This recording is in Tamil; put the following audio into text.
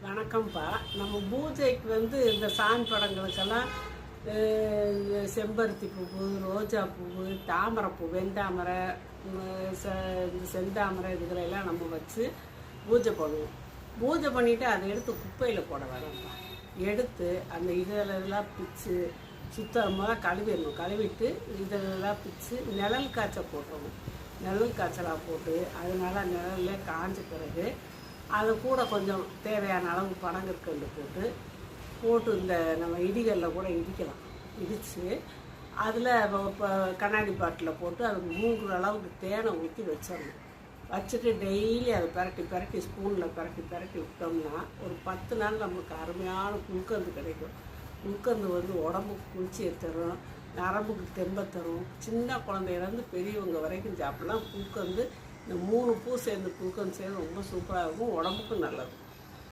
வணக்கம்ப்பா. நம்ம பூஜைக்கு இந்த சாமி படங்களுக்கெல்லாம் செம்பருத்தி பூவு, ரோஜா பூவு, தாமரைப்பூ, வெண்தாமரை, இந்த செந்தாமரை இதுகளெல்லாம் நம்ம வச்சு பூஜை பண்ணுவோம். பூஜை பண்ணிவிட்டு அதை எடுத்து குப்பையில் போட வேணாம்ப்பா. எடுத்து அந்த இதெல்லாம் பிச்சு சுத்தமாக கழுவிடணும். கழுவிட்டு இதெல்லாம் பிச்சு நிழல் காய்ச்சல் போட்டுடணும். நிழல் காய்ச்சலாக போட்டு அதனால நிழல்ல காஞ்ச பிறகு அது கூட கொஞ்சம் தேவையான அளவு பனங்கற்கண்டு போட்டு இந்த நம்ம இடிகளில் கூட இடிக்கலாம். இடித்து அதில் இப்போ கண்ணாடி பாட்டில் போட்டு அதுக்கு 3 அளவுக்கு தேனை ஊற்றி வச்சிடணும். வச்சுட்டு டெய்லி அதை பிரட்டி ஸ்பூனில் பிரட்டி விட்டோம்னா ஒரு 10 நாள் நம்மளுக்கு அருமையான குல்கந்து கிடைக்கும். குல்கந்து உடம்புக்கு குளிர்ச்சியை தரும், நரம்புக்கு தெம்பை தரும். சின்ன குழந்தையிலேருந்து பெரியவங்க வரைக்கும் சாப்பிடலாம். குல்கந்து இந்த 3 பூ சேர்ந்து குல்கந்து சேர்ந்து ரொம்ப சூப்பராக இருக்கும், உடம்புக்கும் நல்லது.